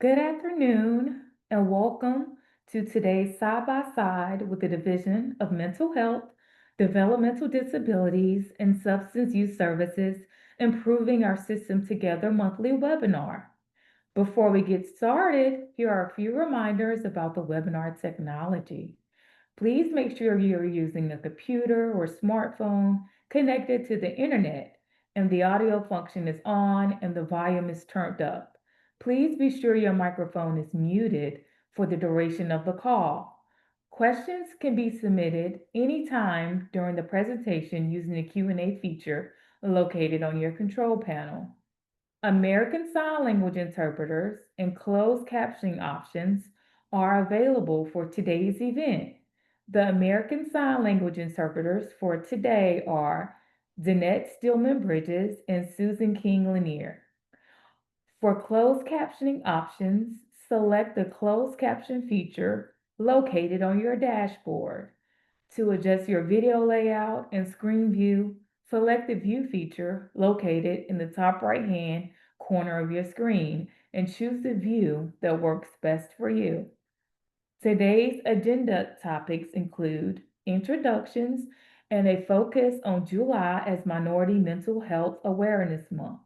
Good afternoon and welcome to today's Side by Side with the Division of Mental Health, Developmental Disabilities, and Substance Use Services, Improving Our System Together monthly webinar. Before we get started, here are a few reminders about the webinar technology. Please make sure you're using a computer or smartphone connected to the internet and the audio function is on and the volume is turned up. Please be sure your microphone is muted for the duration of the call. Questions can be submitted anytime during the presentation using the Q&A feature located on your control panel. American Sign Language interpreters and closed captioning options are available for today's event. The American Sign Language interpreters for today are Danette Stillman Bridges and Susan King Lanier. For closed captioning options, select the closed caption feature located on your dashboard. To adjust your video layout and screen view, select the View feature located in the top right-hand corner of your screen and choose the view that works best for you. Today's agenda topics include introductions and a focus on July as Minority Mental Health Awareness Month.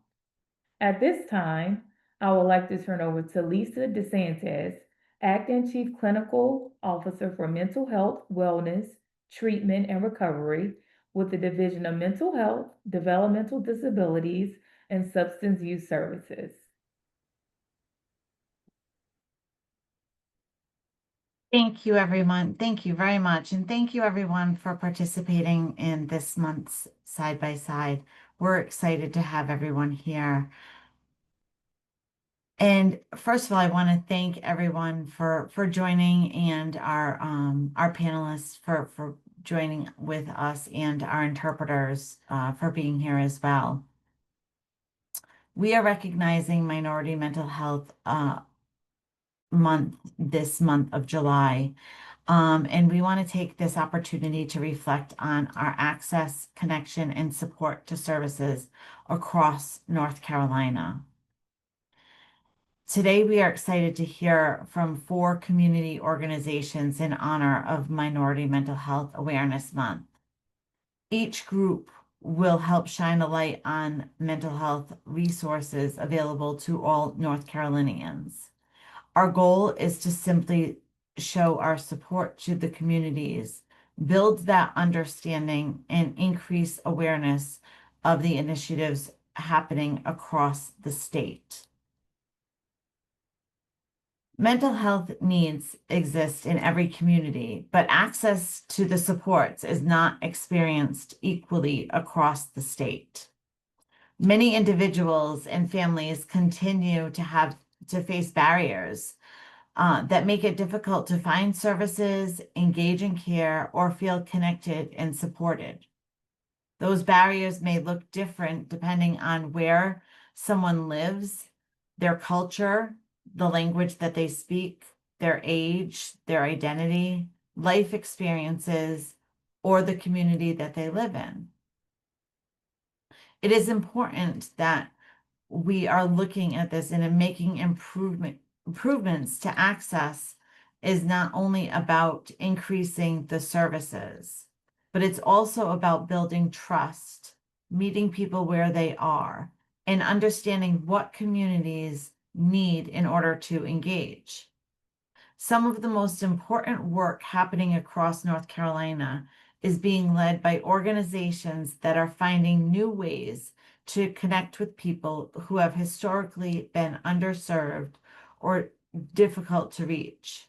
At this time, I would like to turn over to Lisa DeSantis, Acting Chief Clinical Officer for Mental Health, Wellness, Treatment, and Recovery with the Division of Mental Health, Developmental Disabilities, and Substance Use Services. Thank you, everyone. Thank you very much. And thank you, everyone, for participating in this month's Side by Side. We're excited to have everyone here. And first of all, I want to thank everyone for joining and our panelists for joining with us and our interpreters for being here as well. We are recognizing Minority Mental Health Month this month of July. And we want to take this opportunity to reflect on our access, connection, and support to services across North Carolina. Today, we are excited to hear from 4 community organizations in honor of Minority Mental Health Awareness Month. Each group will help shine a light on mental health resources available to all North Carolinians. Our goal is to simply show our support to the communities, build that understanding, and increase awareness of the initiatives happening across the state. Mental health needs exist in every community, but access to the supports is not experienced equally across the state. Many individuals and families continue to face barriers that make it difficult to find services, engage in care, or feel connected and supported. Those barriers may look different depending on where someone lives, their culture, the language that they speak, their age, their identity, life experiences, or the community that they live in. It is important that we are looking at this and making improvements to access is not only about increasing the services, but it's also about building trust, meeting people where they are, and understanding what communities need in order to engage. Some of the most important work happening across North Carolina is being led by organizations that are finding new ways to connect with people who have historically been underserved or difficult to reach.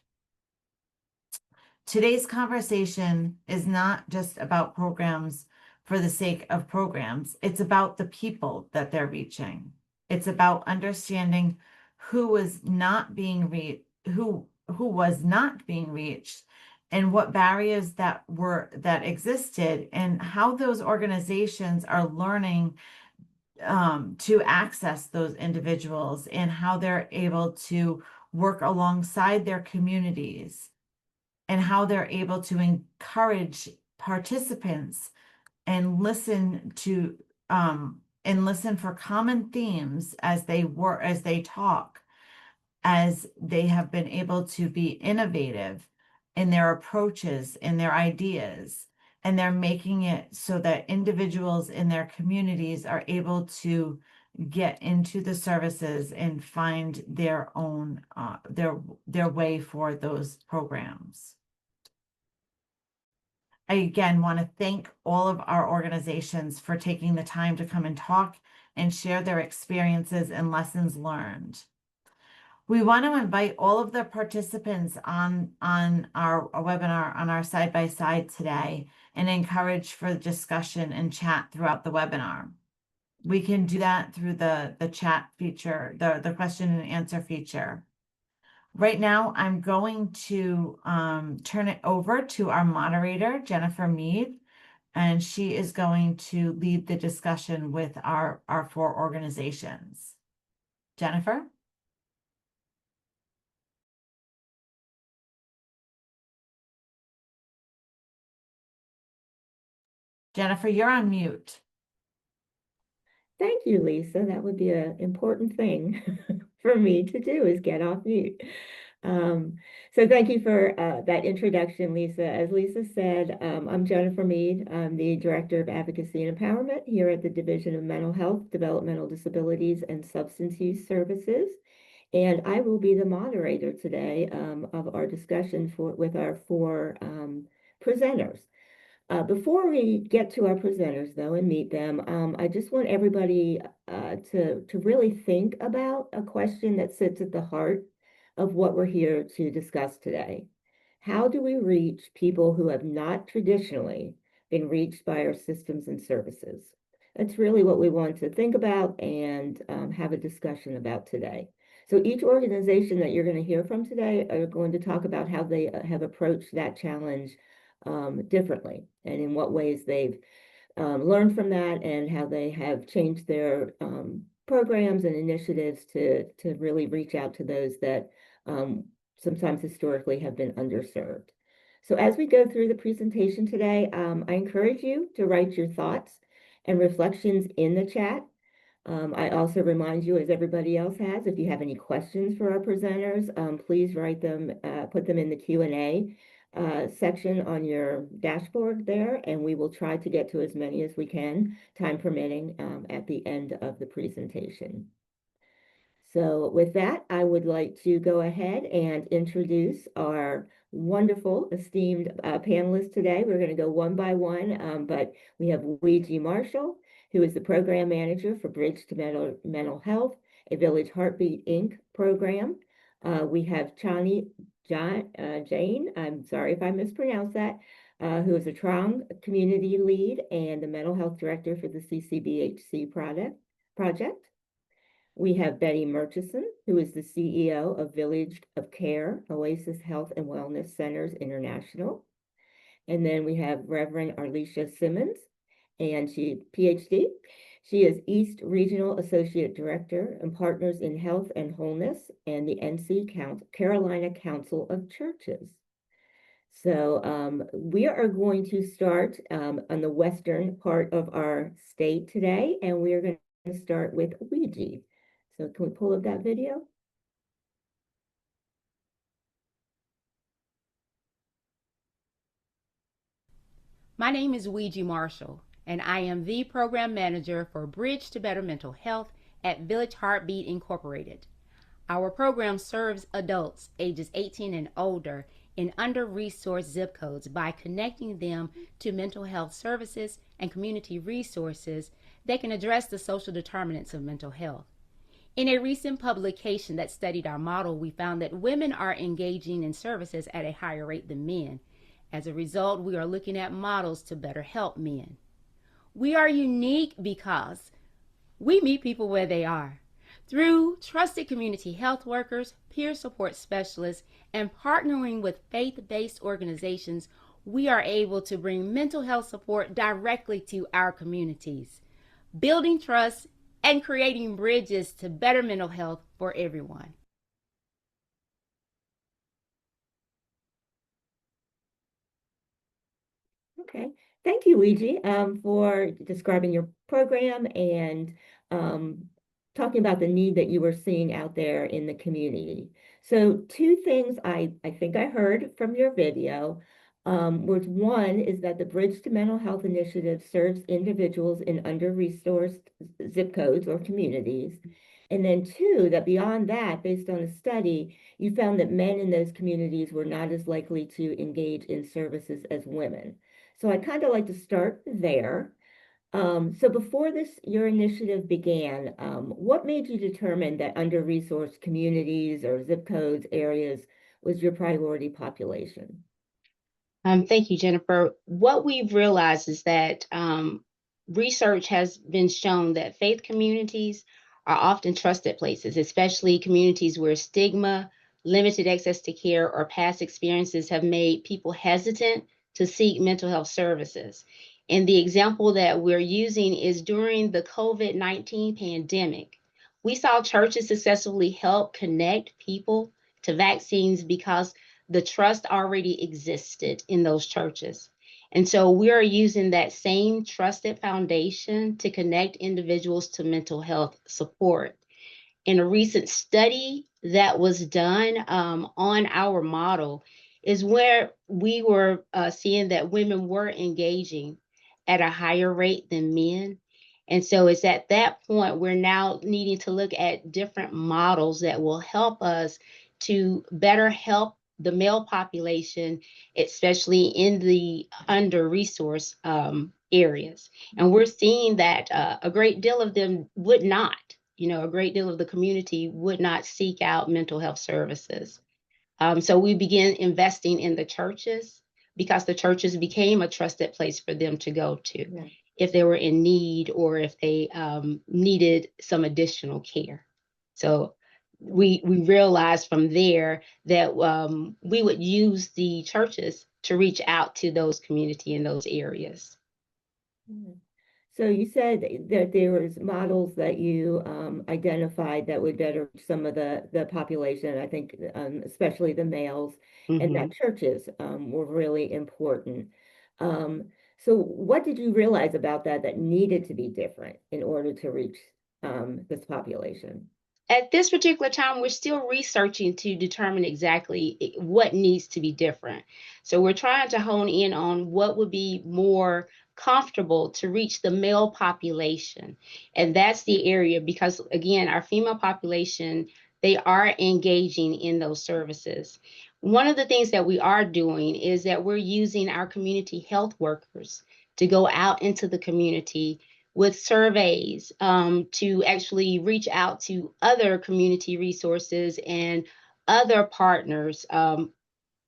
Today's conversation is not just about programs for the sake of programs. It's about the people that they're reaching. It's about understanding who was not being reached, and what barriers that existed, and how those organizations are learning to access those individuals, and how they're able to work alongside their communities, and how they're able to encourage participants and listen for common themes as they talk, as they have been able to be innovative in their approaches, in their ideas, and they're making it so that individuals in their communities are able to get into the services and find their own their way for those programs. I again want to thank all of our organizations for taking the time to come and talk and share their experiences and lessons learned. We want to invite all of the participants on our webinar, on our side-by-side today, and encourage for discussion and chat throughout the webinar. We can do that through the chat feature, the question and answer feature. Right now, I'm going to turn it over to our moderator, Jennifer Mead, and she is going to lead the discussion with our 4 organizations. Jennifer? Jennifer, you're on mute. Thank you, Lisa. That would be an important thing for me to do, is get off mute. So thank you for that introduction, Lisa. As Lisa said, I'm Jennifer Mead. I'm the Director of Advocacy and Empowerment here at the Division of Mental Health, Developmental Disabilities, and Substance Use Services. And I will be the moderator today of our discussion with our 4 presenters. Before we get to our presenters, though, and meet them, I just want everybody to really think about a question that sits at the heart of what we're here to discuss today. How do we reach people who have not traditionally been reached by our systems and services? That's really what we want to think about and have a discussion about today. So each organization that you're going to hear from today are going to talk about how they have approached that challenge differently, and in what ways they've learned from that, and how they have changed their programs and initiatives to really reach out to those that sometimes historically have been underserved. So as we go through the presentation today, I encourage you to write your thoughts and reflections in the chat. I also remind you, as everybody else has, if you have any questions for our presenters, please write them, put them in the Q&A section on your dashboard there, and we will try to get to as many as we can, time permitting, at the end of the presentation. So with that, I would like to go ahead and introduce our wonderful, esteemed panelists today. We're going to go one by one, but we have Ouija Marshall, who is the program manager for Bridge to Mental Health, a Village Heartbeat Inc. program. We have Jane, I'm sorry if I mispronounced that, who is a Trong community lead and the mental health director for the CCBHC project. We have Betty Murchison, who is the CEO of Village of Care, Oasis Health and Wellness Centers International. And then we have Reverend Arlesia Simmons, and she, PhD. She is East Regional Associate Director and Partners in Health and Wholeness and the NC Carolina Council of Churches. So we are going to start on the western part of our state today, and we are going to start with Ouija. So can we pull up that video? My name is Ouija Marshall, and I am the Program Manager for Bridge to Better Mental Health at Village Heartbeat Incorporated. Our program serves adults ages 18 and older in under-resourced zip codes by connecting them to mental health services and community resources that can address the social determinants of mental health. In a recent publication that studied our model, we found that women are engaging in services at a higher rate than men. As a result, we are looking at models to better help men. We are unique because we meet people where they are. Through trusted community health workers, peer support specialists, and partnering with faith-based organizations, we are able to bring mental health support directly to our communities, building trust and creating bridges to better mental health for everyone. Okay, thank you, Ouija, for describing your program and talking about the need that you were seeing out there in the community. So two things I think I heard from your video was one is that the Bridge to Mental Health Initiative serves individuals in under-resourced zip codes or communities. And then two, that beyond that, based on a study, you found that men in those communities were not as likely to engage in services as women. So I'd kind of like to start there. So before your initiative began, what made you determine that under-resourced communities or zip codes areas was your priority population? Thank you, Jennifer. What we've realized is that research has been shown that faith communities are often trusted places, especially communities where stigma, limited access to care, or past experiences have made people hesitant to seek mental health services. And the example that we're using is during the COVID-19 pandemic. We saw churches successfully help connect people to vaccines because the trust already existed in those churches. And so we are using that same trusted foundation to connect individuals to mental health support. In a recent study that was done on our model is where we were seeing that women were engaging at a higher rate than men. And so it's at that point we're now needing to look at different models that will help us to better help the male population, especially in the under-resourced areas. And we're seeing that a great deal of them would not, a great deal of the community would not seek out mental health services. So we began investing in the churches because the churches became a trusted place for them to go to if they were in need or if they needed some additional care. So we realized from there that we would use the churches to reach out to those community in those areas. So you said that there was models that you identified that would better some of the population, I think especially the males, and that churches were really important. So what did you realize about that needed to be different in order to reach this population? At this particular time, we're still researching to determine exactly what needs to be different. So we're trying to hone in on what would be more comfortable to reach the male population. And that's the area because, again, our female population, they are engaging in those services. One of the things that we are doing is that we're using our community health workers to go out into the community with surveys to actually reach out to other community resources and other partners,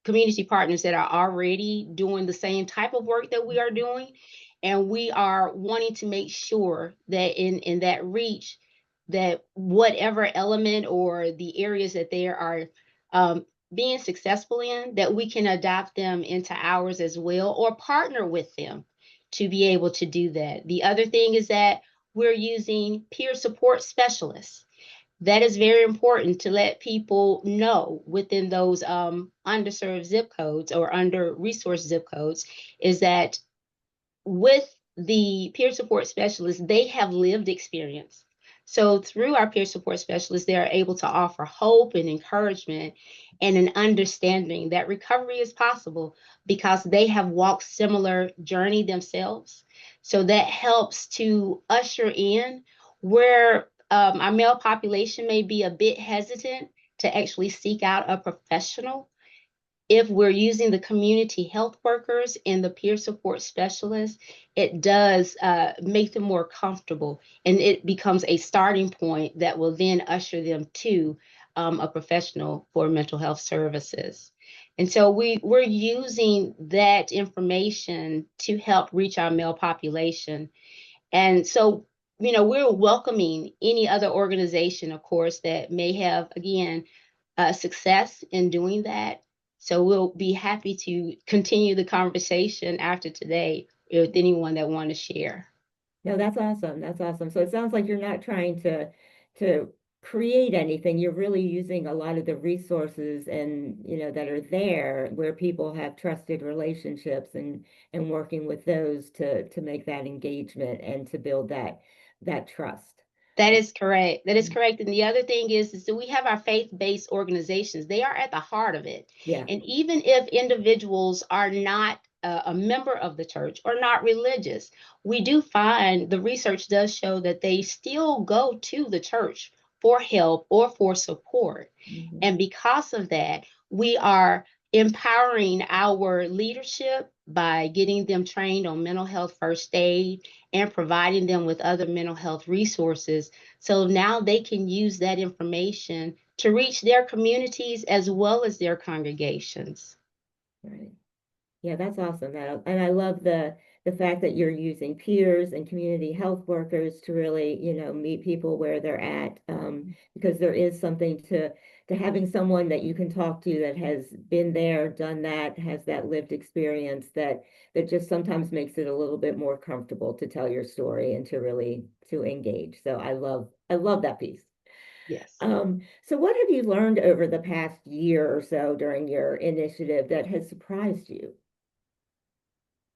community partners that are already doing the same type of work that we are doing. And we are wanting to make sure that in that reach, that whatever element or the areas that they are being successful in, that we can adopt them into ours as well or partner with them to be able to do that. The other thing is that we're using peer support specialists. That is very important to let people know within those underserved zip codes or under-resourced zip codes is that with the peer support specialists, they have lived experience. So through our peer support specialists, they are able to offer hope and encouragement and an understanding that recovery is possible because they have walked similar journey themselves. So that helps to usher in where our male population may be a bit hesitant to actually seek out a professional. If we're using the community health workers and the peer support specialists, it does make them more comfortable and it becomes a starting point that will then usher them to a professional for mental health services. And so we're using that information to help reach our male population. And so, we're welcoming any other organization, of course, that may have, again, success in doing that. So we'll be happy to continue the conversation after today with anyone that want to share. No, that's awesome. That's awesome. So it sounds like you're not trying to create anything. You're really using a lot of the resources and that are there where people have trusted relationships and working with those to make that engagement and to build that trust. That is correct. That is correct. And the other thing is that we have our faith-based organizations. They are at the heart of it. Yeah. And even if individuals are not a member of the church or not religious, we do find the research does show that they still go to the church for help or for support. Mhm. And because of that, we are empowering our leadership by getting them trained on mental health first aid and providing them with other mental health resources. So now they can use that information to reach their communities as well as their congregations. Right. Yeah, that's awesome. And I love the fact that you're using peers and community health workers to really, meet people where they're at. Because there is something to having someone that you can talk to that has been there, done that, has that lived experience that just sometimes makes it a little bit more comfortable to tell your story and to really to engage. So I love that piece. Yes. So what have you learned over the past year or so during your initiative that has surprised you?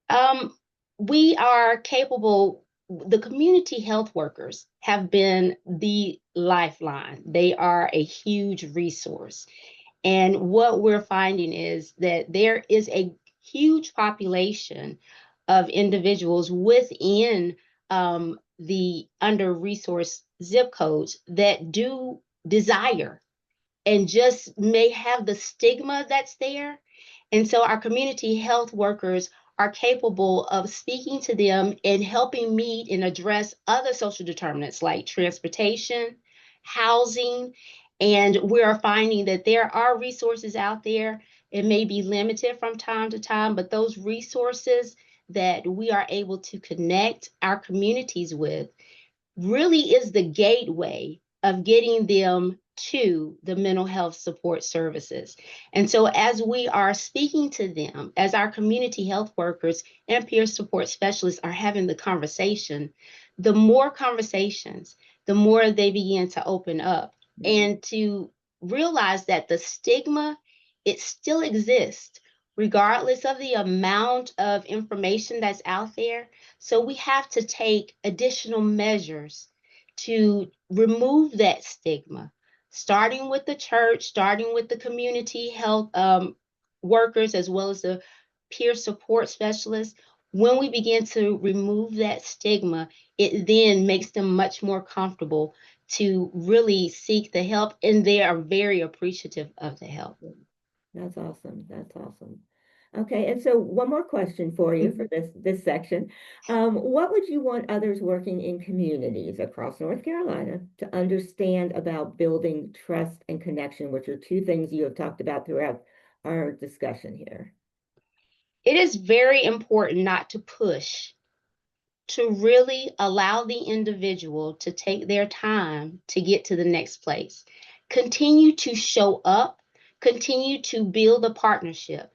Um, we are capable, the community health workers have been the lifeline. They are a huge resource. And what we're finding is that there is a huge population of individuals within the under-resourced zip codes that do desire and just may have the stigma that's there. And so our community health workers are capable of speaking to them and helping meet and address other social determinants like transportation, housing. And we are finding that there are resources out there. It may be limited from time to time, but those resources that we are able to connect our communities with really is the gateway of getting them to the mental health support services. And so, as we are speaking to them, as our community health workers and peer support specialists are having the conversation, the more conversations, the more they begin to open up and to realize that the stigma, it still exists, regardless of the amount of information that's out there. So we have to take additional measures to remove that stigma, starting with the church, starting with the community health workers, as well as the peer support specialists. When we begin to remove that stigma, it then makes them much more comfortable to really seek the help, and they are very appreciative of the help. That's awesome. That's awesome. Okay, and so one more question for you for this section. What would you want others working in communities across North Carolina to understand about building trust and connection, which are two things you have talked about throughout our discussion here? It is very important not to push, to really allow the individual to take their time to get to the next place. Continue to show up, continue to build a partnership.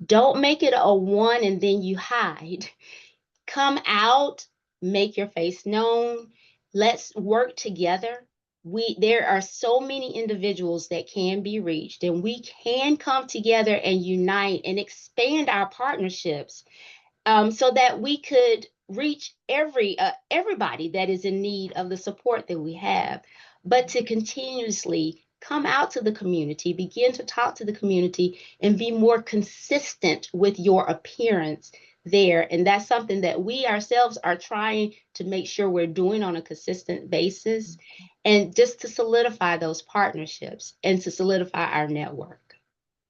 Don't make it a one and then you hide. Come out, make your face known. Let's work together. There are so many individuals that can be reached, and we can come together and unite and expand our partnerships so that we could reach everybody that is in need of the support that we have, but to continuously come out to the community, begin to talk to the community, and be more consistent with your appearance there. And that's something that we ourselves are trying to make sure we're doing on a consistent basis, and just to solidify those partnerships and to solidify our network.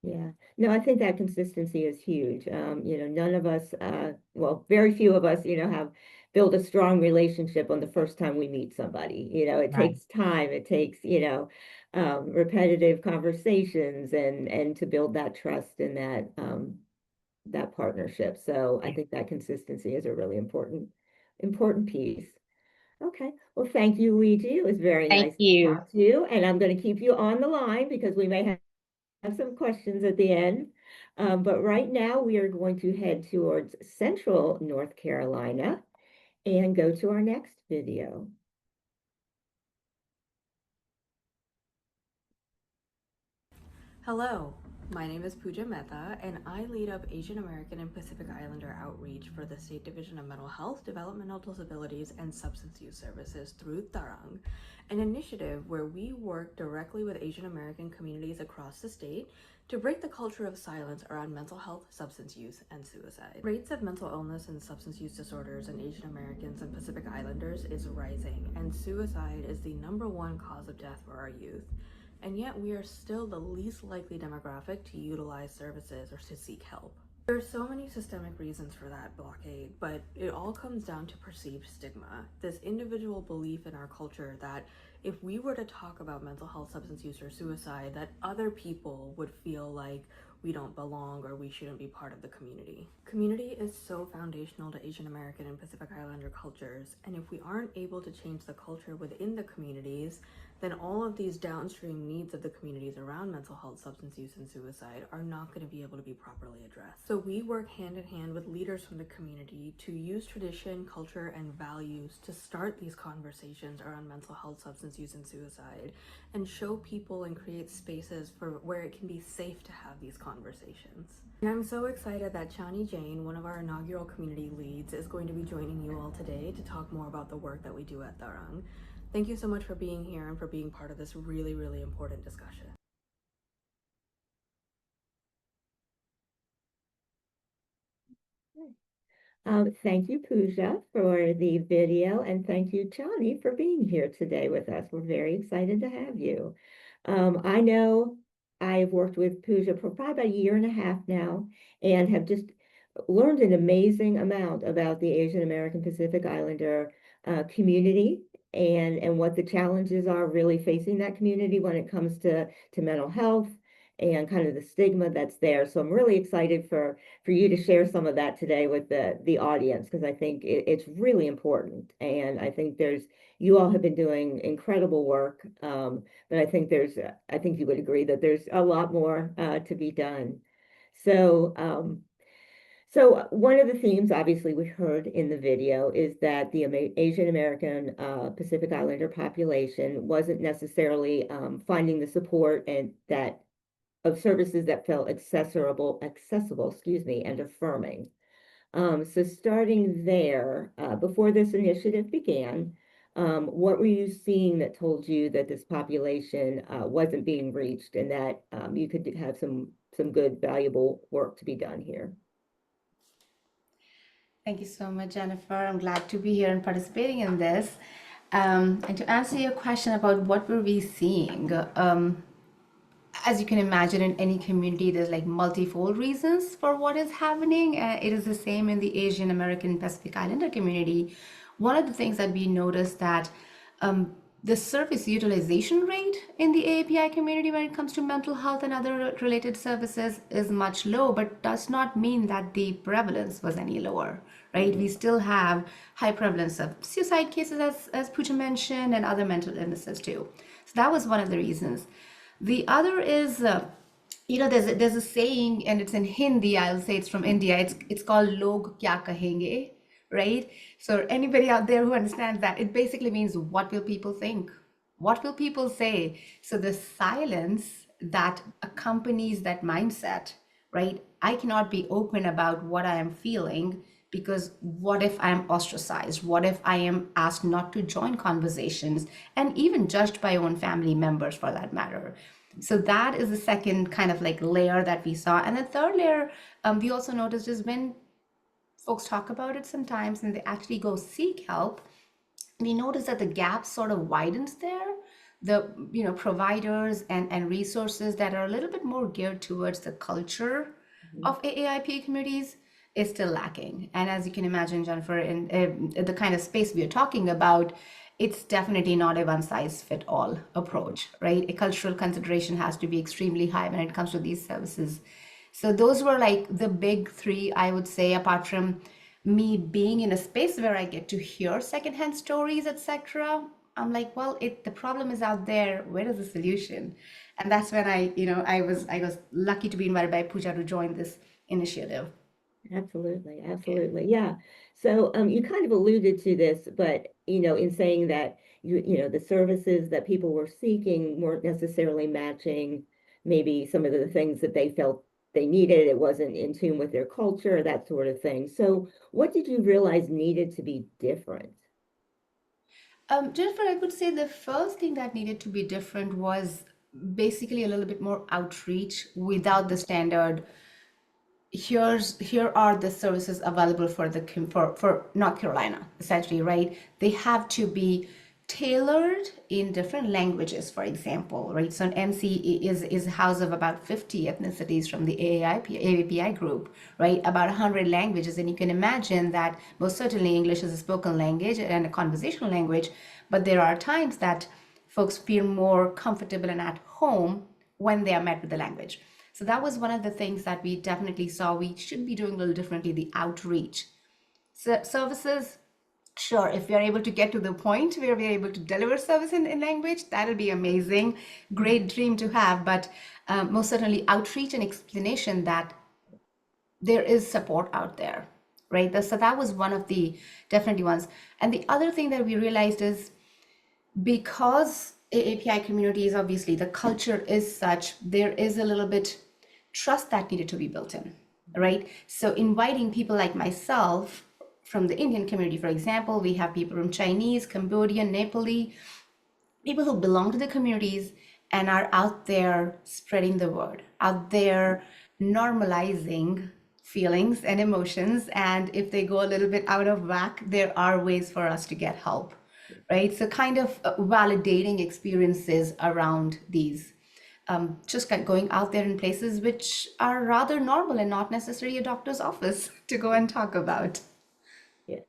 Yeah, no, I think that consistency is huge. None of us, well, very few of us, have built a strong relationship on the first time we meet somebody. It Right. takes time, it takes, repetitive conversations and to build that trust and that partnership. So I think that consistency is a really important piece. Okay. Well, thank you, Luigi. It was very Thank nice to you. talk to you, and I'm going to keep you on the line because we may have some questions at the end. But right now we are going to head towards Central North Carolina and go to our next video. Hello, My name is Pooja Mehta, and I lead up Asian American and Pacific Islander outreach for the State Division of Mental Health, Developmental Disabilities, and Substance Use Services through Tarang, an initiative where we work directly with Asian American communities across the state to break the culture of silence around mental health, substance use, and suicide. Rates of mental illness and substance use disorders in Asian Americans and Pacific Islanders is rising, and suicide is the #1 cause of death for our youth. And yet we are still the least likely demographic to utilize services or to seek help. There are so many systemic reasons for that blockade, but it all comes down to perceived stigma. This individual belief in our culture that if we were to talk about mental health, substance use, or suicide, that other people would feel like we don't belong or we shouldn't be part of the community. Community is so foundational to Asian American and Pacific Islander cultures, and if we aren't able to change the culture within the communities, then all of these downstream needs of the communities around mental health, substance use, and suicide are not going to be able to be properly addressed. So we work hand in hand with leaders from the community to use tradition, culture, and values to start these conversations around mental health, substance use, and suicide, and show people and create spaces for where it can be safe to have these conversations. And I'm so excited that Chani Jain, one of our inaugural community leads, is going to be joining you all today to talk more about the work that we do at Tarang. Thank you so much for being here and for being part of this really, really important discussion. Thank you, Pooja, for the video, and thank you, Chani, for being here today with us. We're very excited to have you. I know I've worked with Pooja for probably about a year and a half now, and have just learned an amazing amount about the Asian American Pacific Islander community and what the challenges are really facing that community when it comes to mental health and kind of the stigma that's there. So I'm really excited for you to share some of that today with the audience, because I think it's really important. And I think you all have been doing incredible work, but I think you would agree that there's a lot more to be done. So one of the themes, obviously, we heard in the video is that the Asian American Pacific Islander population wasn't necessarily finding the support and that of services that felt accessible, and affirming. So starting there, before this initiative began, what were you seeing that told you that this population wasn't being reached and that you could have some good, valuable work to be done here? Thank you so much, Jennifer. I'm glad to be here and participating in this. And to answer your question about what were we seeing, as you can imagine, in any community, there's like multifold reasons for what is happening. It is the same in the Asian American Pacific Islander community. One of the things that we noticed that the service utilization rate in the AAPI community when it comes to mental health and other related services is much low, but does not mean that the prevalence was any lower, right? We still have high prevalence of suicide cases, as Pooja mentioned, and other mental illnesses too. So that was one of the reasons. The other is, there's a saying, and it's in Hindi. I'll say it's from India. It's called "Log kya kahenge," right? So anybody out there who understands that, it basically means what will people think? What will people say? So the silence that accompanies that mindset, right? I cannot be open about what I am feeling because what if I'm ostracized? What if I am asked not to join conversations and even judged by own family members for that matter? So that is the second kind of like layer that we saw. And the third layer we also noticed is when folks talk about it sometimes and they actually go seek help, we notice that the gap sort of widens there. The providers and resources that are a little bit more geared towards the culture of AAIP communities is still lacking. And as you can imagine, Jennifer, in the kind of space we are talking about, it's definitely not a one-size-fits-all approach, right? A cultural consideration has to be extremely high when it comes to these services. So those were like the big three, I would say, apart from me being in a space where I get to hear secondhand stories, etc. I'm like, well, the problem is out there. Where is the solution? And that's when I was lucky to be invited by Pooja to join this initiative. Absolutely, absolutely. Yeah. So you kind of alluded to this, but in saying that the services that people were seeking weren't necessarily matching maybe some of the things that they felt they needed, it wasn't in tune with their culture, that sort of thing. So what did you realize needed to be different? Jennifer, I would say the first thing that needed to be different was basically a little bit more outreach without the standard. Here are the services available for for North Carolina, essentially, right? They have to be tailored in different languages, for example, right? So an MC is a house of about 50 ethnicities from the AAPI group, right? About 100 languages, and you can imagine that most certainly English is a spoken language and a conversational language, but there are times that folks feel more comfortable and at home when they are met with the language. So that was one of the things that we definitely saw we should be doing a little differently, the outreach. So services, sure, if we are able to get to the point where we are able to deliver service in language, that'll be amazing. Great dream to have, but most certainly outreach and explanation that there is support out there, right? So that was one of the definitely ones. And the other thing that we realized is because API communities, obviously the culture is such, there is a little bit trust that needed to be built in, right? So inviting people like myself from the Indian community, for example, we have people from Chinese, Cambodian, Nepali, people who belong to the communities and are out there spreading the word, out there normalizing feelings and emotions. And if they go a little bit out of whack, there are ways for us to get help, right? So kind of validating experiences around these. Just going out there in places which are rather normal and not necessarily a doctor's office to go and talk about. Yeah.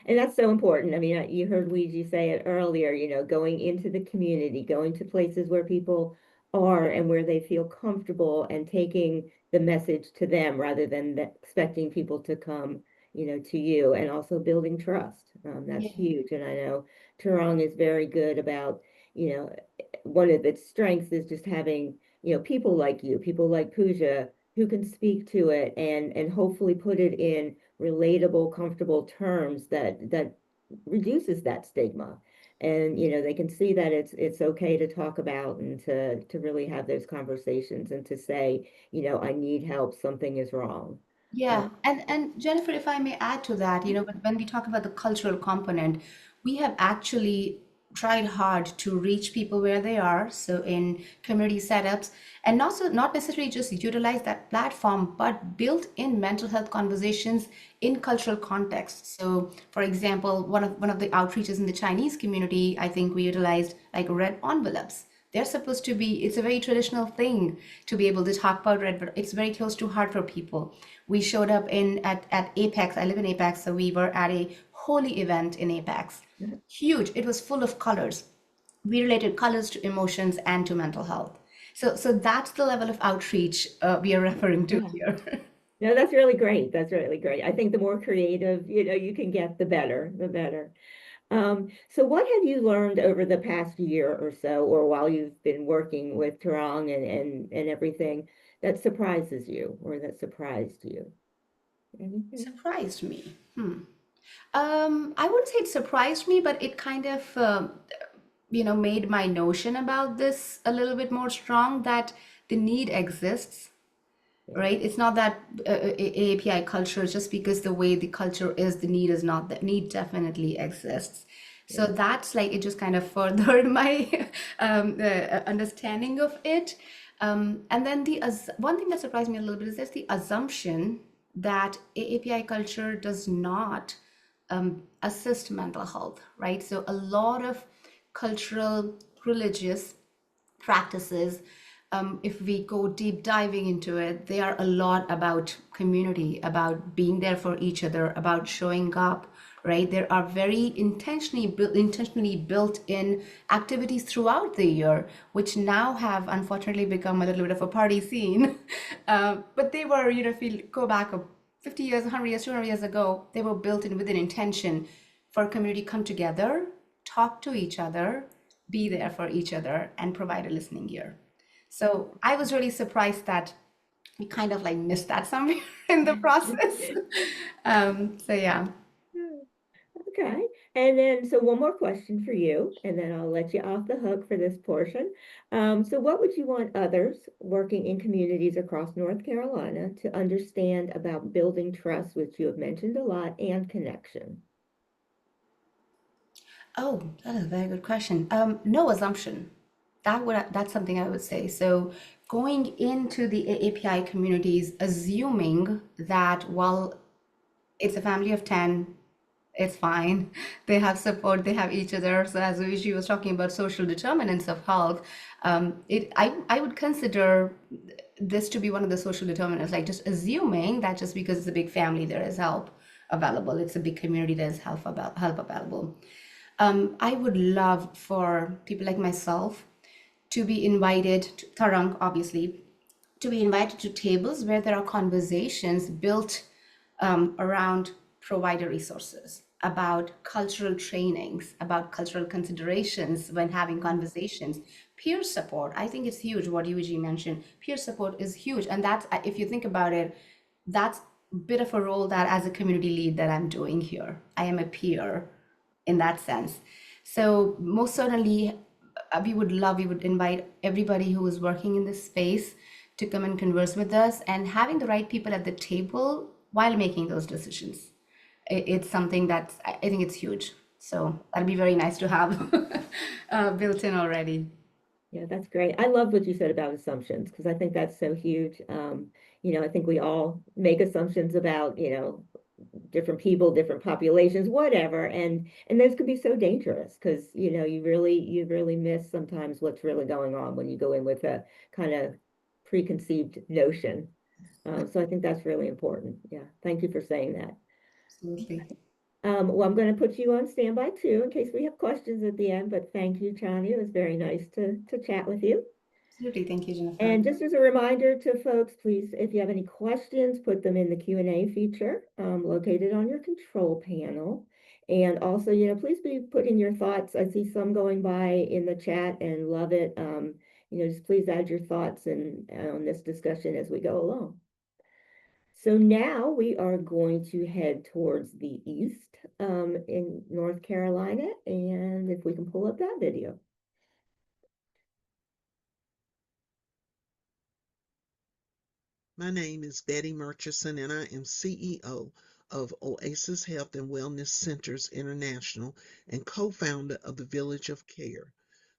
And that's so important. I mean, you heard Luigi say it earlier, going into the community, going to places where people are and where they feel comfortable and taking the message to them rather than expecting people to come, to you, and also building trust. That's huge. And I know Tarang is very good about, one of its strengths is just having, people like you, people like Pooja, who can speak to it and hopefully put it in relatable, comfortable terms that reduces that stigma. And they can see that it's okay to talk about and to really have those conversations and to say, I need help, something is wrong. Yeah, and Jennifer, if I may add to that, when we talk about the cultural component, we have actually tried hard to reach people where they are, so in community setups, and not necessarily just utilize that platform, but built in mental health conversations in cultural contexts. So, for example, one of the outreaches in the Chinese community, I think we utilized like red envelopes. They're supposed to be, it's a very traditional thing to be able to talk about red, but it's very close to heart for people. We showed up at Apex. I live in Apex, so we were at a holy event in Apex. Huge. It was full of colors. We related colors to emotions and to mental health. So that's the level of outreach we are referring to here. No, that's really great. That's really great. I think the more creative, you can get, the better, the better. So what have you learned over the past year or so, or while you've been working with Tarang and everything that surprises you or that surprised you? Anything? Surprised me. I wouldn't say it surprised me, but it kind of, made my notion about this a little bit more strong that the need exists, right? It's not that API culture, just because the way the culture is, the need is not, the need definitely exists. So that's like, it just kind of furthered my understanding of it. And then one thing that surprised me a little bit is there's the assumption that API culture does not assist mental health, right? So a lot of cultural, religious practices, if we go deep diving into it, they are a lot about community, about being there for each other, about showing up, right? There are very intentionally built in activities throughout the year, which now have unfortunately become a little bit of a party scene. But they were, if you go back 50 years, 100 years, 200 years ago, they were built in with an intention for a community to come together, talk to each other, be there for each other, and provide a listening ear. So I was really surprised that we kind of like missed that somewhere in the process. So yeah. Okay, and then, so one more question for you, and then I'll let you off the hook for this portion. So what would you want others working in communities across North Carolina to understand about building trust, which you have mentioned a lot, and connection? Oh, that is a very good question. No assumption. That's something I would say. So going into the API communities, assuming that, well, it's a family of 10, it's fine. They have support, they have each other. So as Uji was talking about social determinants of health, I would consider this to be one of the social determinants, like just assuming that just because it's a big family, there is help available. It's a big community, there's help available. I would love for people like myself to be invited to Tarang, obviously, to be invited to tables where there are conversations built around provider resources, about cultural trainings, about cultural considerations when having conversations, peer support. I think it's huge what Yuji mentioned. Peer support is huge. And that's, if you think about it, that's a bit of a role that as a community lead that I'm doing here. I am a peer in that sense. So most certainly, we would invite everybody who is working in this space to come and converse with us, and having the right people at the table while making those decisions. It's something that I think it's huge. So that'd be very nice to have built in already. Yeah, that's great. I love what you said about assumptions because I think that's so huge. I think we all make assumptions about, different people, different populations, whatever, and those could be so dangerous because you really miss sometimes what's really going on when you go in with a kind of preconceived notion. So I think that's really important. Yeah, thank you for saying that. Absolutely. Well, I'm going to put you on standby too in case we have questions at the end, but thank you, Chani. It was very nice to chat with you. Absolutely. Thank you, Jennifer. And just as a reminder to folks, please, if you have any questions, put them in the Q&A feature located on your control panel. And also, please be putting your thoughts. I see some going by in the chat and love it. Just please add your thoughts on this discussion as we go along. So now we are going to head towards the east in North Carolina. And if we can pull up that video. My name is Betty Murchison, and I am CEO of Oasis Health and Wellness Centers International and co-founder of the Village of Care.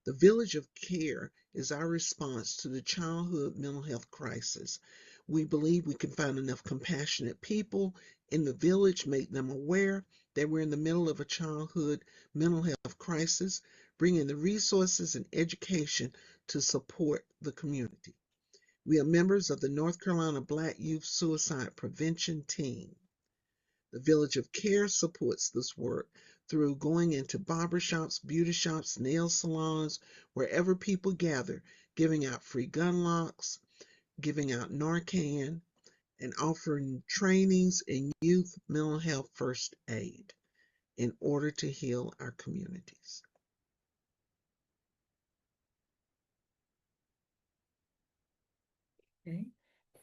The Village of Care is our response to the childhood mental health crisis. We believe we can find enough compassionate people in the village, make them aware that we're in the middle of a childhood mental health crisis, bring in the resources and education to support the community. We are members of the North Carolina Black Youth Suicide Prevention Team. The Village of Care supports this work through going into barbershops, beauty shops, nail salons, wherever people gather, giving out free gun locks, giving out Narcan, and offering trainings in youth mental health first aid in order to heal our communities. Okay.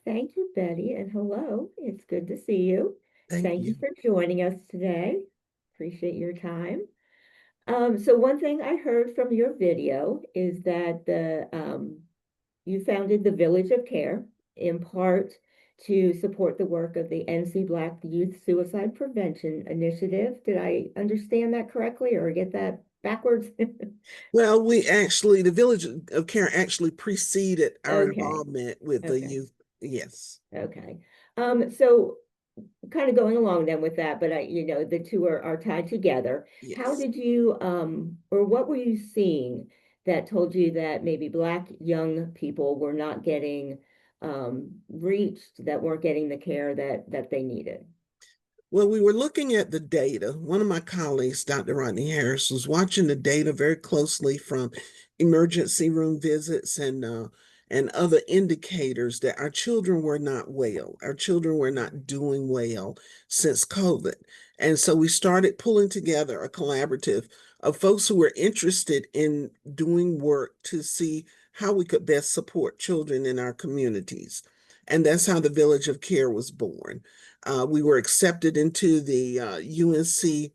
Thank you, Betty, and hello. It's good to see you. Thank you you. for joining us today. Appreciate your time. So one thing I heard from your video is that you founded the Village of Care in part to support the work of the NC Black Youth Suicide Prevention Initiative. Did I understand that correctly or get that backwards? Well, the Village of Care actually preceded our Okay. involvement with the Okay. youth. Yes. Okay. So kind of going along then with that, but the two are tied together. How Yes. did you, or what were you seeing that told you that maybe Black young people were not getting reached, that weren't getting the care that they needed? Well, we were looking at the data. One of my colleagues, Dr. Rodney Harris, was watching the data very closely from emergency room visits and other indicators that our children were not well. Our children were not doing well since COVID. And so we started pulling together a collaborative of folks who were interested in doing work to see how we could best support children in our communities. And that's how the Village of Care was born. We were accepted into the UNC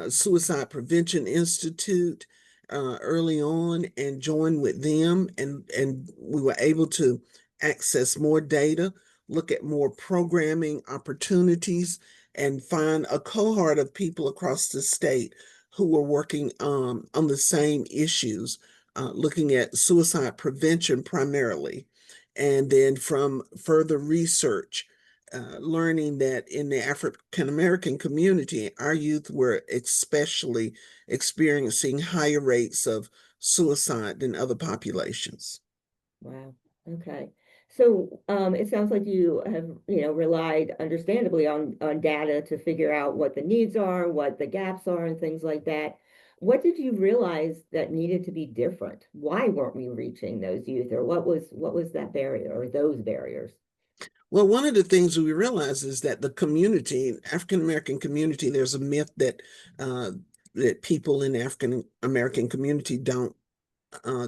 Suicide Prevention Institute early on and joined with them, and we were able to access more data, look at more programming opportunities, and find a cohort of people across the state who were working on the same issues, looking at suicide prevention primarily. And then from further research, learning that in the African American community, our youth were especially experiencing higher rates of suicide than other populations. Wow. Okay. So it sounds like you have, relied understandably on data to figure out what the needs are, what the gaps are, and things like that. What did you realize that needed to be different? Why weren't we reaching those youth, or what was that barrier or those barriers? Well, one of the things we realize is that the community, African American community, there's a myth that people in the African American community don't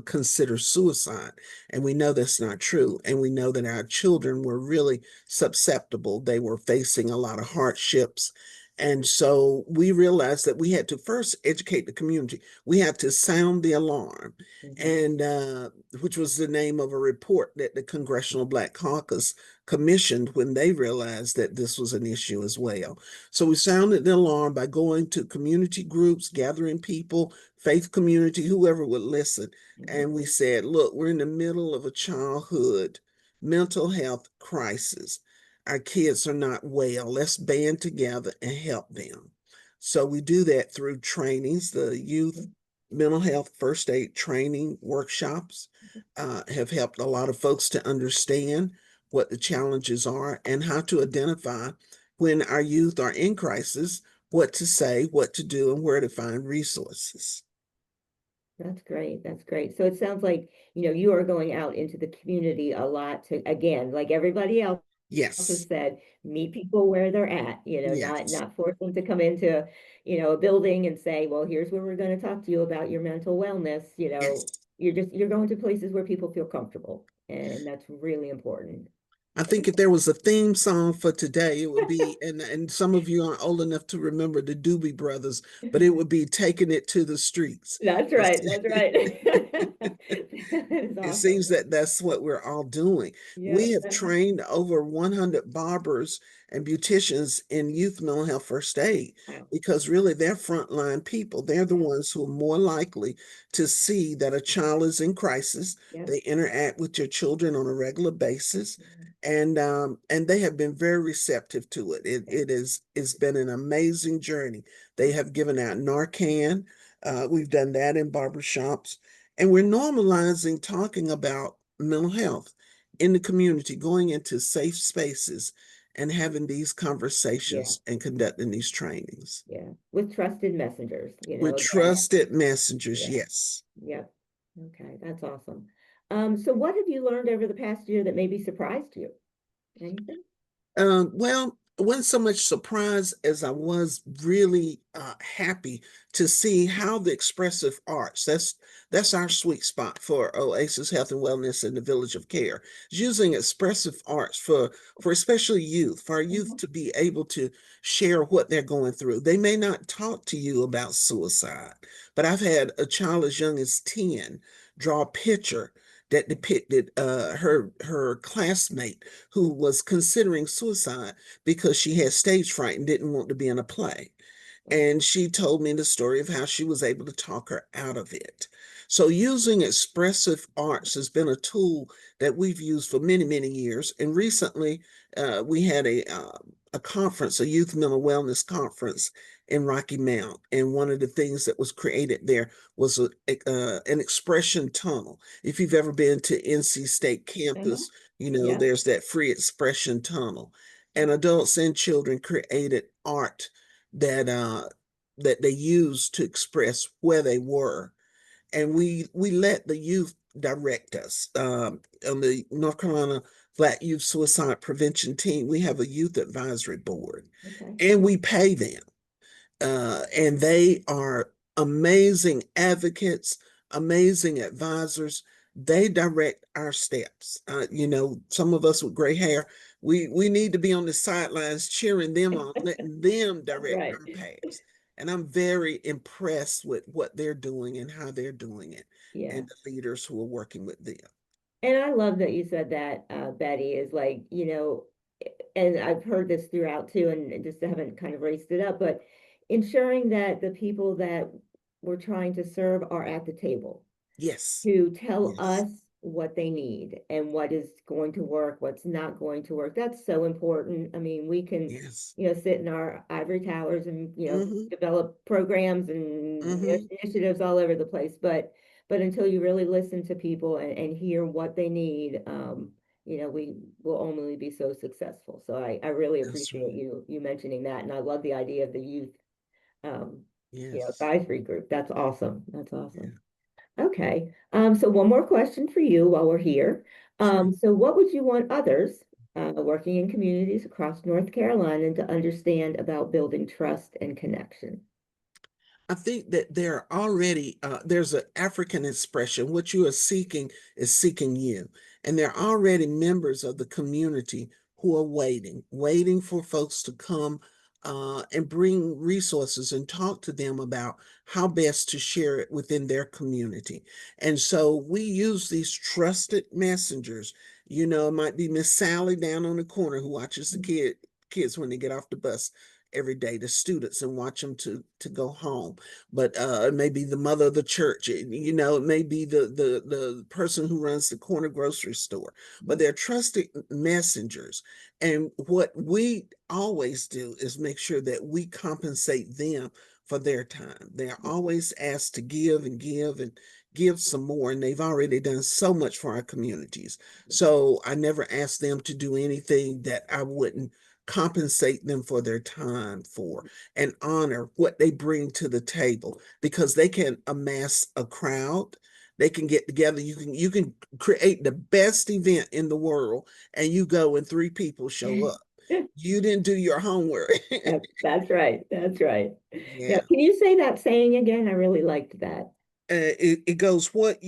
consider suicide. And we know that's not true. And we know that our children were really susceptible. They were facing a lot of hardships. And so we realized that we had to first educate the community. We had to sound the alarm, and which was the name of a report that the Congressional Black Caucus commissioned when they realized that this was an issue as well. So we sounded the alarm by going to community groups, gathering people, faith community, whoever would listen. And we said, look, we're in the middle of a childhood mental health crisis. Our kids are not well. Let's band together and help them. So we do that through trainings. The youth mental health first aid training workshops have helped a lot of folks to understand what the challenges are and how to identify when our youth are in crisis, what to say, what to do, and where to find resources. That's great. That's great. So it sounds like, you are going out into the community a lot to, again, like everybody else has Yes, said, meet people where they're at, yes, not force them to come into, a building and say, well, here's where we're going to talk to you about your mental wellness. yes. You're going to places where people feel comfortable. And that's really important. I think if there was a theme song for today, it would be, and some of you aren't old enough to remember the Doobie Brothers, but it would be Taking It to the Streets. That's right. That's right. That is It awesome. seems that that's what we're all doing. Yeah. We have trained over 100 barbers and beauticians in youth mental health first aid Wow. because really they're frontline people. They're the ones who are more likely to see that a child is in crisis. Yeah. They interact with your children on a regular basis, and they have been very receptive to it. It's been an amazing journey. They have given out Narcan. We've done that in barbershops. And we're normalizing talking about mental health in the community, going into safe spaces and having these conversations and conducting these trainings. Yeah. With trusted messengers, With again. trusted messengers, Yeah. yes. Yep. Okay, that's awesome. So what have you learned over the past year that maybe surprised you? Anything? Well, I wasn't so much surprised as I was really happy to see how the expressive arts, that's our sweet spot for Oasis Health and Wellness in the Village of Care, is using expressive arts for especially youth, for our youth to be able to share what they're going through. They may not talk to you about suicide, but I've had a child as young as 10 draw a picture that depicted her classmate who was considering suicide because she had stage fright and didn't want to be in a play. And she told me the story of how she was able to talk her out of it. So using expressive arts has been a tool that we've used for many, many years. And recently we had a conference, a youth mental wellness conference in Rocky Mount. And one of the things that was created there was an expression tunnel. If you've ever been to NC State campus, Yeah. there's that free expression tunnel. And adults and children created art that that they used to express where they were. And we let the youth direct us. On the North Carolina Black Youth Suicide Prevention Team, we have a youth advisory board, Okay. and we pay them. And they are amazing advocates, amazing advisors. They direct our steps. Some of us with gray hair, we need to be on the sidelines cheering them on, letting them direct Right. our paths. And I'm very impressed with what they're doing and how they're doing it, Yeah. and the leaders who are working with them. And I love that you said that, Betty, is like, and I've heard this throughout too, and just haven't kind of raised it up, but ensuring that the people that we're trying to serve are at the table Yes, to tell yes, us what they need and what is going to work, what's not going to work. That's so important. I mean, we can, yes. sit in our ivory towers and, Mm-hmm, develop programs and mm-hmm. initiatives all over the place. But until you really listen to people and hear what they need, we will only be so successful. So I really That's appreciate right. you mentioning that. And I love the idea of the youth, um, Yes. advisory group. That's awesome. That's Yeah, awesome. Okay, so one more question for you while we're here. sure. So what would you want others working in communities across North Carolina to understand about building trust and connection? I think that there are already there's an African expression. What you are seeking is seeking you, and there are already members of the community who are waiting for folks to come and bring resources and talk to them about how best to share it within their community. And so we use these trusted messengers. It might be Miss Sally down on the corner who watches the kids when they get off the bus every day, the students, and watch them to go home. But it may be the mother of the church. It may be the person who runs the corner grocery store. But they're trusted messengers. And what we always do is make sure that we compensate them for their time. They're always asked to give and give and give some more, and they've already done so much for our communities. So I never ask them to do anything that I wouldn't compensate them for their time for, and honor what they bring to the table, because they can amass a crowd. They can get together. You can create the best event in the world, and you go and 3 people show up. You didn't do your homework. That's right. That's right. Yeah. Yeah. Can you say that saying again? I really liked that. It goes, what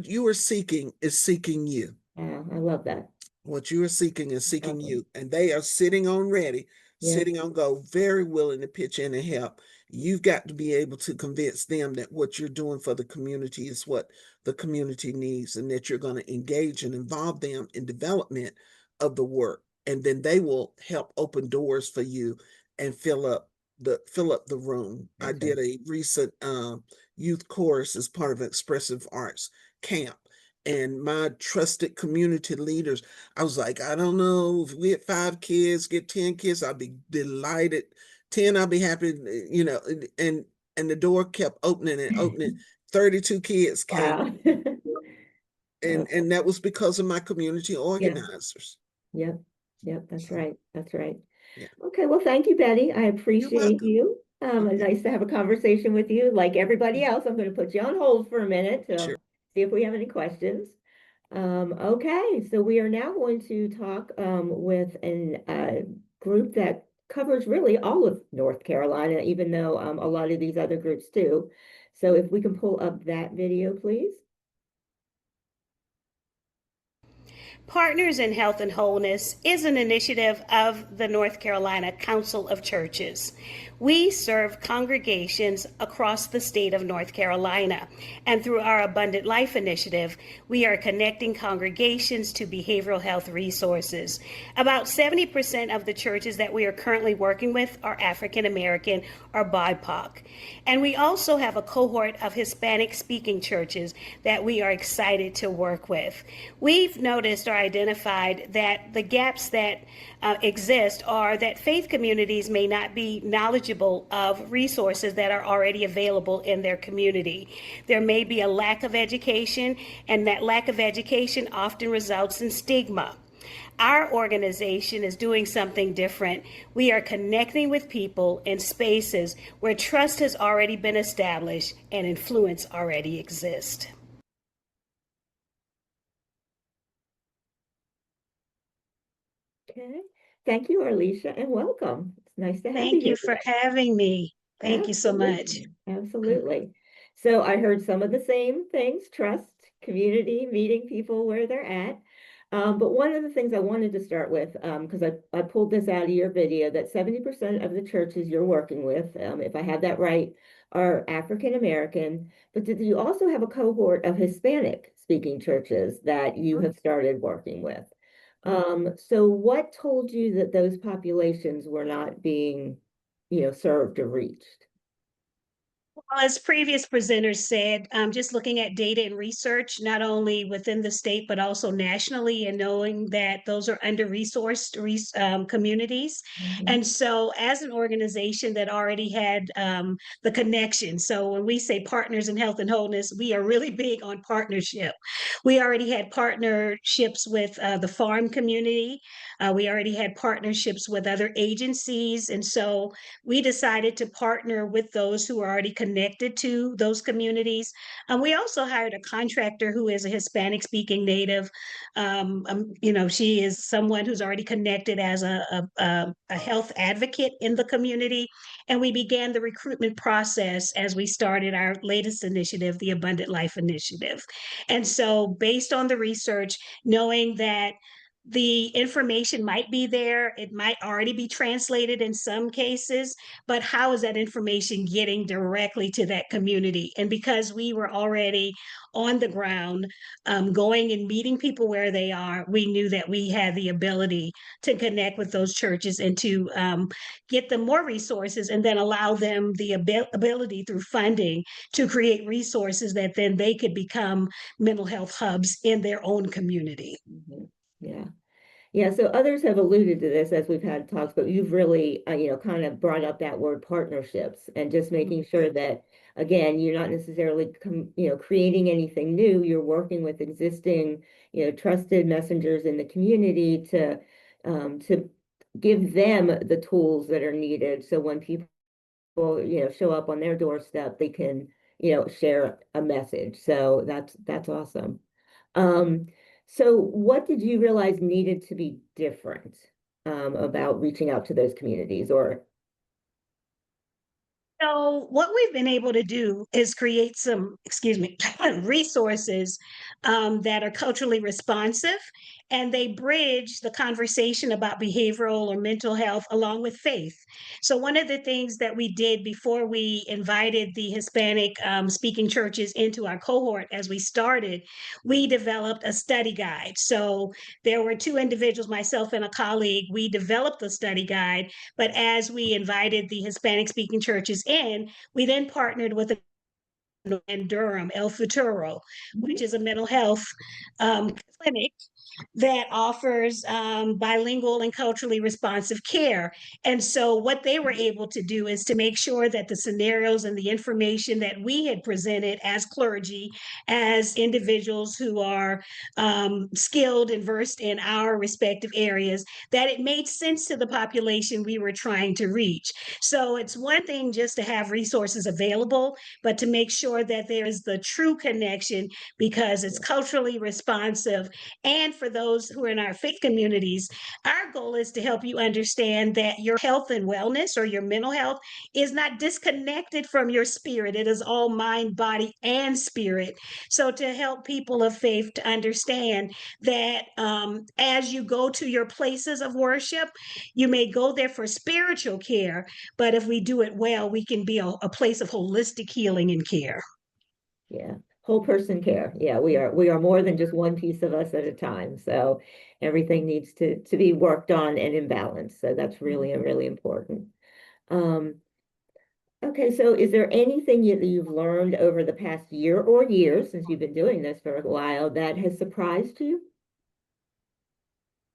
you are seeking is seeking you. I love that. What you are seeking is seeking Awesome. you. And they are sitting on ready, Yeah. sitting on go, very willing to pitch in and help. You've got to be able to convince them that what you're doing for the community is what the community needs, and that you're going to engage and involve them in development of the work. And then they will help open doors for you and fill up the room. I That's right. did a recent youth chorus as part of an expressive arts camp, and my trusted community leaders, I was like, I don't know, if we had 5 kids, get 10 kids, I'd be delighted. 10, I'll be happy, and the door kept opening and opening. 32 kids came, Wow. and Okay. and that was because of my community Yeah. organizers. Yep. Yep. That's So, right. That's right. yeah, Okay. Well, thank you, Betty. I you're appreciate welcome. you. Okay, Nice to have a conversation with you. Like everybody else, I'm going to put you on hold for a minute sure. to see if we have any questions. Okay, so we are now going to talk with a group that covers really all of North Carolina, even though a lot of these other groups do. So if we can pull up that video, please. Partners in Health and Wholeness is an initiative of the North Carolina Council of Churches. We serve congregations across the state of North Carolina, and through our Abundant Life initiative, we are connecting congregations to behavioral health resources. About 70% of the churches that we are currently working with are African American or BIPOC. And we also have a cohort of Hispanic speaking churches that we are excited to work with. We've noticed or identified that the gaps that exist are that faith communities may not be knowledgeable of resources that are already available in their community. There may be a lack of education, and that lack of education often results in stigma. Our organization is doing something different. We are connecting with people in spaces where trust has already been established and influence already exists. Okay, thank you, Arlisha, and welcome. It's nice to have you Thank here you for today. having me. Thank you so much. Absolutely, absolutely. So I heard some of the same things: trust, community, meeting people where they're at. But one of the things I wanted to start with, because I pulled this out of your video, that 70% of the churches you're working with, if I have that right, are African American. But did you also have a cohort of Hispanic speaking churches that you have started working with? So what told you that those populations were not being, served or reached? Well, as previous presenters said, just looking at data and research, not only within the state, but also nationally, and knowing that those are under-resourced communities. And so, as an organization that already had the connection, so when we say partners in health and wholeness, we are really big on partnership. We already had partnerships with the farm community. We already had partnerships with other agencies. And so, we decided to partner with those who are already connected to those communities. We also hired a contractor who is a Hispanic speaking native. She is someone who's already connected as a health advocate in the community. And we began the recruitment process as we started our latest initiative, the Abundant Life Initiative. And so, based on the research, knowing that the information might be there, it might already be translated in some cases, but how is that information getting directly to that community? And because we were already on the ground, going and meeting people where they are, we knew that we had the ability to connect with those churches and to get them more resources, and then allow them the ability through funding to create resources that then they could become mental health hubs in their own community. Yeah. Yeah, so others have alluded to this as we've had talks, but you've really, kind of brought up that word partnerships, and just making sure that, again, you're not necessarily, creating anything new. You're working with existing, trusted messengers in the community to give them the tools that are needed. So when people, show up on their doorstep, they can, share a message. So that's awesome. So what did you realize needed to be different about reaching out to those communities? Or So what we've been able to do is create some, resources that are culturally responsive, and they bridge the conversation about behavioral or mental health along with faith. So one of the things that we did before we invited the Hispanic speaking churches into our cohort as we started, we developed a study guide. So there were two individuals, myself and a colleague, we developed the study guide, but as we invited the Hispanic speaking churches in, we then partnered with in Durham, El Futuro, which is a mental health clinic that offers bilingual and culturally responsive care. And so what they were able to do is to make sure that the scenarios and the information that we had presented as clergy, as individuals who are skilled and versed in our respective areas, that it made sense to the population we were trying to reach. So it's one thing just to have resources available, but to make sure that there is the true connection because it's culturally responsive. And for those who are in our faith communities, our goal is to help you understand that your health and wellness, or your mental health, is not disconnected from your spirit. It is all mind, body, and spirit. So to help people of faith to understand that as you go to your places of worship, you may go there for spiritual care, but if we do it well, we can be a place of holistic healing and care. yeah, whole person care. Yeah, we are more than just one piece of us at a time. So everything needs to be worked on and in balance. So that's really, really important. Okay, so is there anything that you've learned over the past year or years, since you've been doing this for a while, that has surprised you?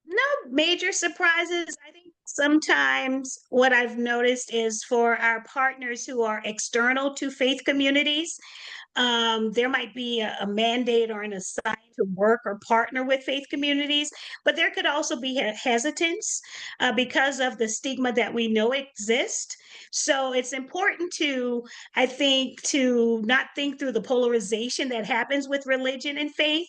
No major surprises. I think sometimes what I've noticed is for our partners who are external to faith communities, there might be a mandate or an assignment to work or partner with faith communities, but there could also be a hesitance because of the stigma that we know exists. So it's important to, I think, to not think through the polarization that happens with religion and faith,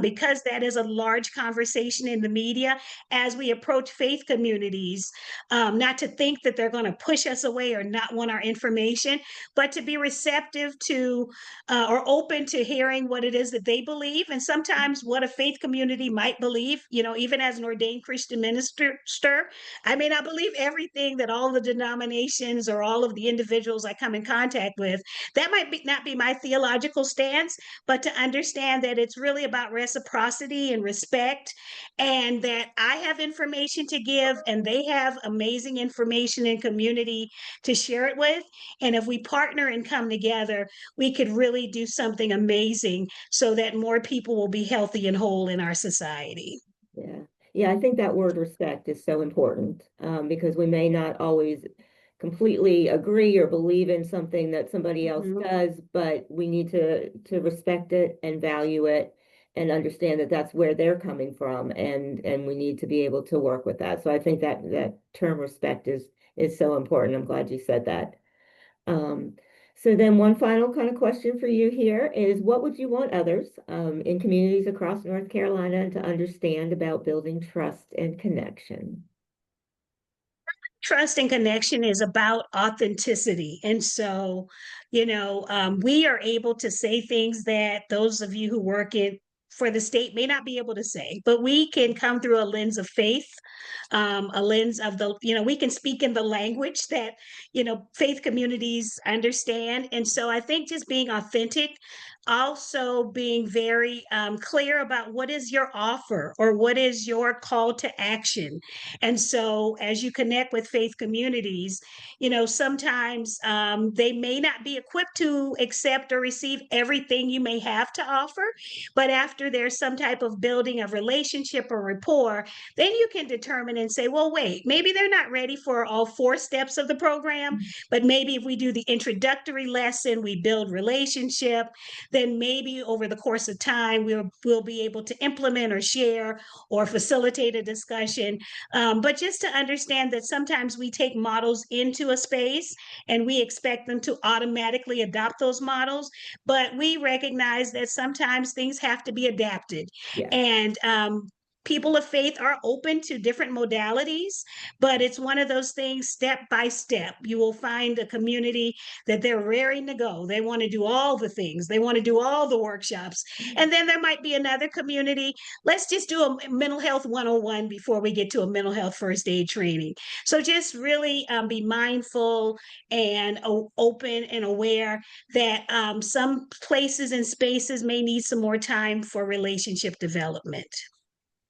because that is a large conversation in the media as we approach faith communities, not to think that they're going to push us away or not want our information, but to be receptive to or open to hearing what it is that they believe. And some sometimes what a faith community might believe, even as an ordained Christian minister, I may not believe everything that all the denominations or all of the individuals I come in contact with. That might not be my theological stance, but to understand that it's really about reciprocity and respect, and that I have information to give and they have amazing information and community to share it with. And if we partner and come together, we could really do something amazing so that more people will be healthy and whole in our society. Yeah. Yeah, I think that word respect is so important, because we may not always completely agree or believe in something that somebody else does, but we need to respect it and value it and understand that that's where they're coming from, and we need to be able to work with that. So I think that term respect is so important. I'm glad you said that. So then one final kind of question for you here is, what would you want others in communities across North Carolina to understand about building trust and connection? Trust and connection is about authenticity. And so, we are able to say things that those of you who work for the state may not be able to say, but we can come through a lens of faith, a lens of we can speak in the language that, faith communities understand. And so I think just being authentic, also being very clear about what is your offer or what is your call to action. And so as you connect with faith communities, sometimes they may not be equipped to accept or receive everything you may have to offer, but after there's some type of building of relationship or rapport, then you can determine and say, well, wait, maybe they're not ready for all 4 steps of the program, but maybe if we do the introductory lesson, we build relationship, then maybe over the course of time, we'll be able to implement or share or facilitate a discussion. But just to understand that sometimes we take models into a space and we expect them to automatically adopt those models, but we recognize that sometimes things have to be adapted. Yeah. And people of faith are open to different modalities, but it's one of those things step by step. You will find a community that they're raring to go. They want to do all the things. They want to do all the workshops. And then there might be another community. Let's just do a mental health 101 before we get to a mental health first aid training. So just really be mindful and open and aware that some places and spaces may need some more time for relationship development.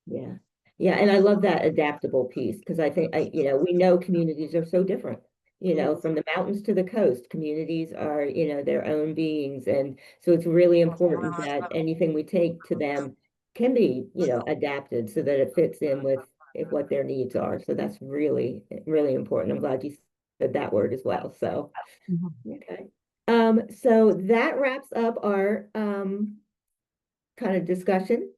Yeah. Yeah. And I love that adaptable piece, because I think, we know communities are so different, from the mountains to the coast, communities are, their own beings. And so it's really important that anything we take to them can be, adapted so that it fits in with what their needs are. So that's really, really important. I'm glad you said that word as well. So, okay. So that wraps up our kind of discussion,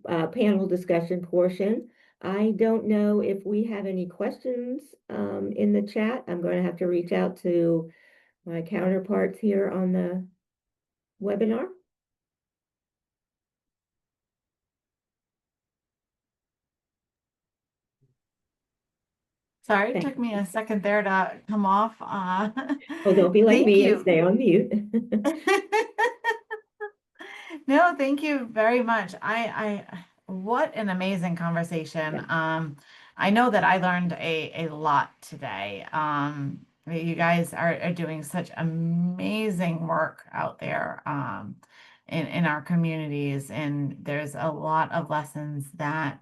panel discussion portion. I don't know if we have any questions in the chat. I'm going to have to reach out to my counterparts here on the webinar. Sorry, it Thank took me a second there to come off. Oh, don't be like Thank me you. and stay on mute. No, thank you very much. What an amazing conversation. I know that I learned a lot today. You guys are doing such amazing work out there in our communities, and there's a lot of lessons that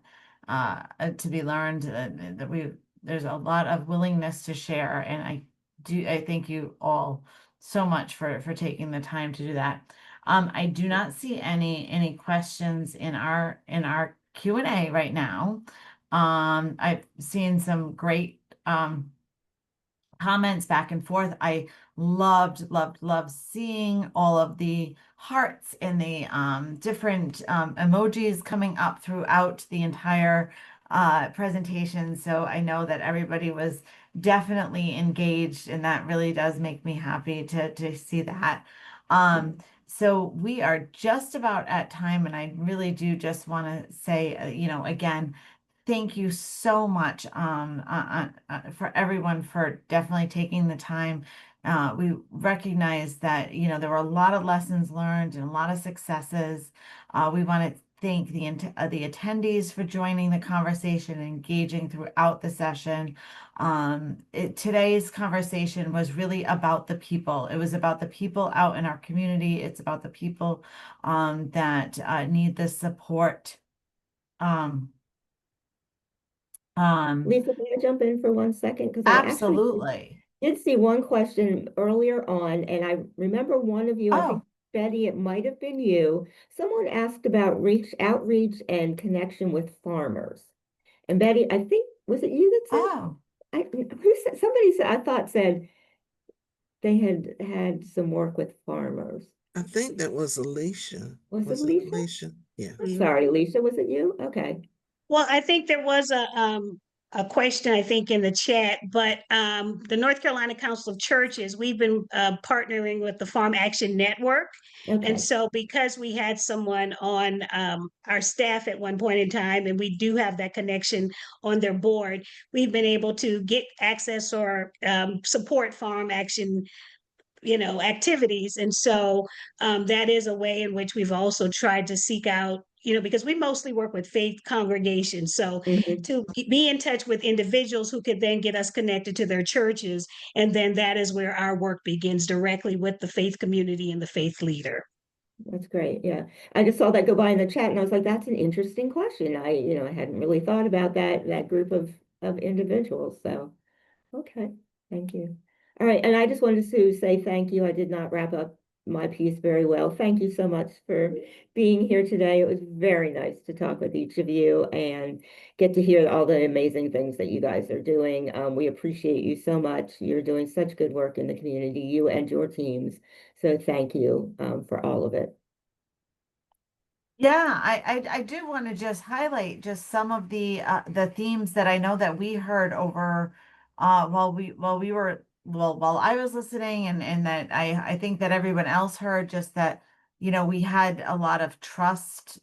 to be learned, that there's a lot of willingness to share, and I thank you all so much for taking the time to do that. I do not see any questions in our Q&A right now. I've seen some great comments back and forth. I loved seeing all of the hearts and the different emojis coming up throughout the entire presentation. So I know that everybody was definitely engaged, and that really does make me happy to see that. So we are just about at time, and I really do just want to say, again, thank you so much for everyone for definitely taking the time. We recognize that, there were a lot of lessons learned and a lot of successes. We want to thank the attendees for joining the conversation, engaging throughout the session. Today's conversation was really about the people. It was about the people out in our community. It's about the people that need the support. Lisa, can I jump in for 1 second? Because I actually Absolutely. did see one question earlier on, and I remember one of you, I think Oh, Betty, it might have been you. Someone asked about outreach and connection with farmers. And Betty, I think, was it you that said, oh, who said, somebody said, I thought said they had had some work with farmers. I think that was Alicia. Was it Was it Alicia? Alicia? Yeah. I'm sorry, Alicia, was it you? Okay. Well, I think there was a question, I think, in the chat, but the North Carolina Council of Churches, we've been partnering with the Farm Action Network. Okay. And so because we had someone on our staff at one point in time, and we do have that connection on their board, we've been able to get access or support Farm Action activities. And so that is a way in which we've also tried to seek out, because we mostly work with faith congregations. So Mhm. to be in touch with individuals who could then get us connected to their churches. And then that is where our work begins, directly with the faith community and the faith leader. That's great. Yeah. I just saw that go by in the chat and I was like, that's an interesting question. I hadn't really thought about that group of individuals. So, okay. Thank you. All right. And I just wanted to say thank you. I did not wrap up my piece very well. Thank you so much for being here today. It was very nice to talk with each of you and get to hear all the amazing things that you guys are doing. We appreciate you so much. You're doing such good work in the community, you and your teams. So thank you for all of it. yeah. I do want to just highlight just some of the themes that I know that we heard over while I was listening, and that I think that everyone else heard, just that we had a lot of trust,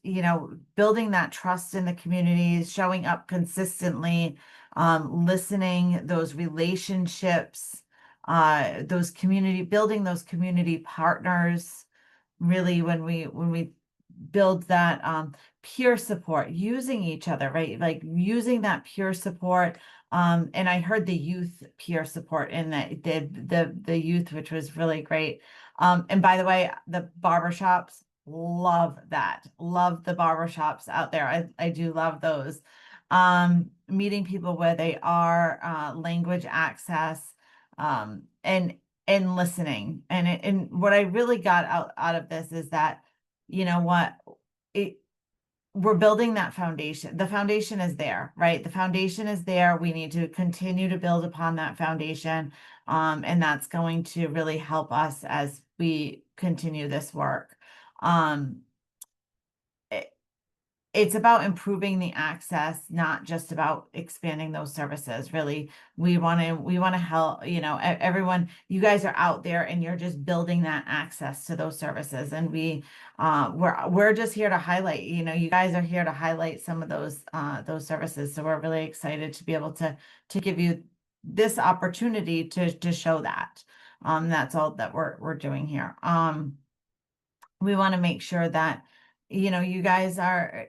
building that trust in the communities, showing up consistently, listening, those relationships, building those community partners, really when we build that peer support, using each other, right? Like using that peer support. And I heard the youth peer support in that, the youth, which was really great. And by the way, the barbershops, love that. Love the barbershops out there. I do love those. Meeting people where they are, language access, and listening. And what I really got out of this is that, we're building that foundation. The foundation is there, right? The foundation is there. We need to continue to build upon that foundation. And that's going to really help us as we continue this work. It's about improving the access, not just about expanding those services. Really, we want to help, everyone. You guys are out there and you're just building that access to those services. And we're just here to highlight, you guys are here to highlight some of those services. So we're really excited to be able to give you this opportunity to show that. That's all that we're doing here. We want to make sure that you guys are,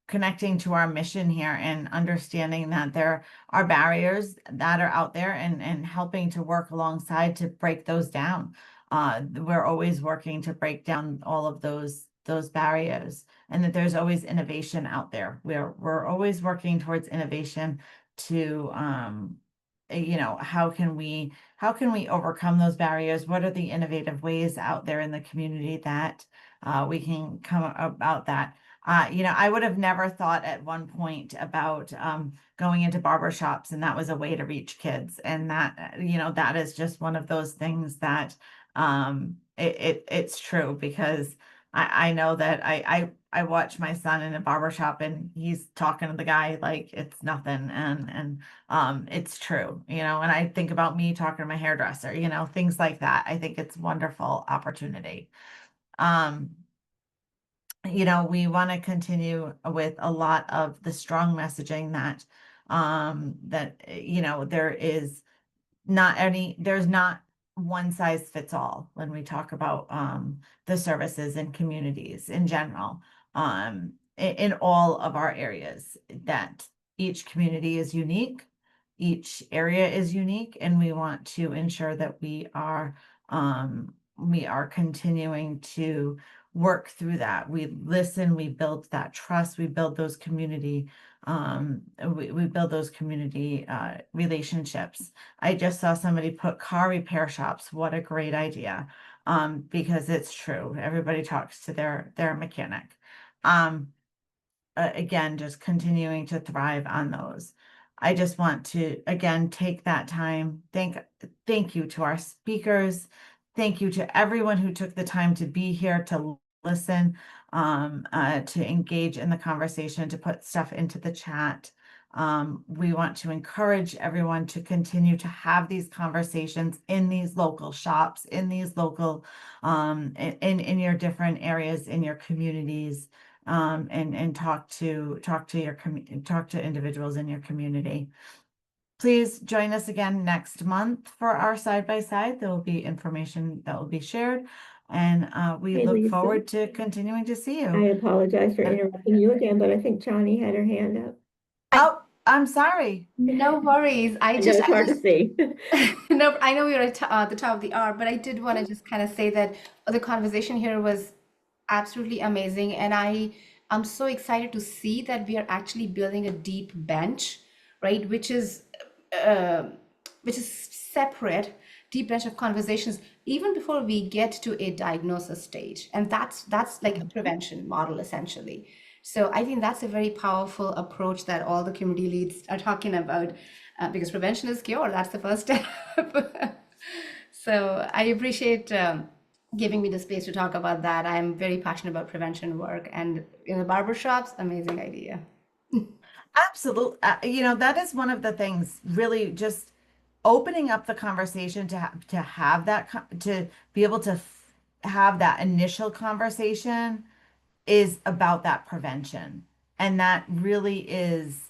connecting to our mission here and understanding that there are barriers that are out there, and helping to work alongside to break those down. We're always working to break down all of those barriers, and that there's always innovation out there. We're always working towards innovation to, how can we overcome those barriers? What are the innovative ways out there in the community that we can come about that? I would have never thought at one point about going into barbershops, and that was a way to reach kids. And that, that is just one of those things that it's true, because I know that I watch my son in a barbershop and he's talking to the guy like it's nothing. And it's true, and I think about me talking to my hairdresser, things like that. I think it's a wonderful opportunity. We want to continue with a lot of the strong messaging that there's not one size fits all when we talk about the services and communities in general. in all of our areas, that each community is unique, each area is unique, and we want to ensure that we are continuing to work through that. We listen, we build that trust, we build those community relationships. I just saw somebody put car repair shops. What a great idea. Because it's true. Everybody talks to their mechanic. Again, just continuing to thrive on those. I just want to again take that time. Thank you to our speakers. Thank you to everyone who took the time to be here to listen, to engage in the conversation, to put stuff into the chat. We want to encourage everyone to continue to have these conversations in these local shops, in these local, in your different areas, in your communities, and talk to individuals in your community. Please join us again next month for our side-by-side. There will be information that will be shared, and we Hey, look Lisa. forward to continuing to see you. I apologize for interrupting you again, but I think Chani had her hand up. Oh, I'm sorry. No worries. I know it's hard to see. No, I know we are at the top of the hour, but I did want to just kind of say that the conversation here was absolutely amazing, and I'm so excited to see that we are actually building a deep bench, right? Which is separate, deep bench of conversations even before we get to a diagnosis stage, and that's like a prevention model essentially. So I think that's a very powerful approach that all the community leads are talking about, because prevention is cure. That's the first step. So I appreciate giving me the space to talk about that. I'm very passionate about prevention work, and in the barbershops, amazing idea. Absolutely. That is one of the things, really just opening up the conversation to have that, to be able to have that initial conversation is about that prevention. And that really is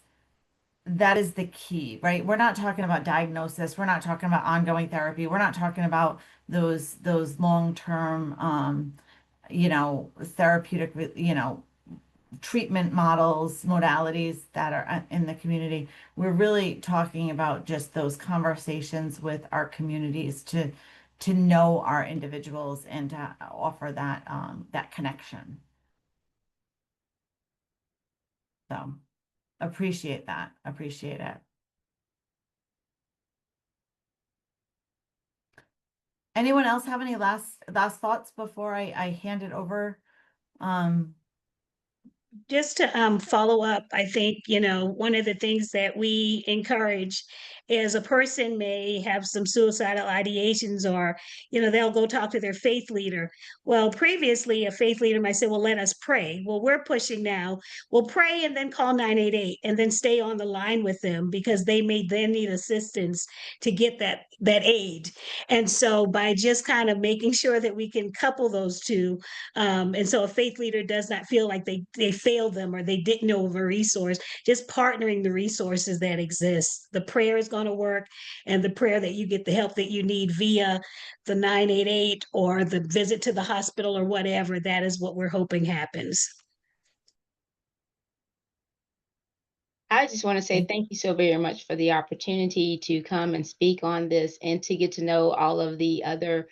the key, right? We're not talking about diagnosis. We're not talking about ongoing therapy. We're not talking about those long-term, therapeutic, treatment models, modalities that are in the community. We're really talking about just those conversations with our communities to know our individuals and to offer that connection. So appreciate that. Appreciate it. Anyone else have any last thoughts before I hand it over? Just to follow up, I think, one of the things that we encourage is a person may have some suicidal ideations, or, they'll go talk to their faith leader. Well, previously a faith leader might say, well, let us pray. Well, we're pushing now. We'll pray and then call 988 and then stay on the line with them, because they may then need assistance to get that aid. And so by just kind of making sure that we can couple those two, and so a faith leader does not feel like they failed them or they didn't know of a resource, just partnering the resources that exist. The prayer is going to work, and the prayer that you get the help that you need via the 988 or the visit to the hospital or whatever, that is what we're hoping happens. I just want to say thank you so very much for the opportunity to come and speak on this and to get to know all of the other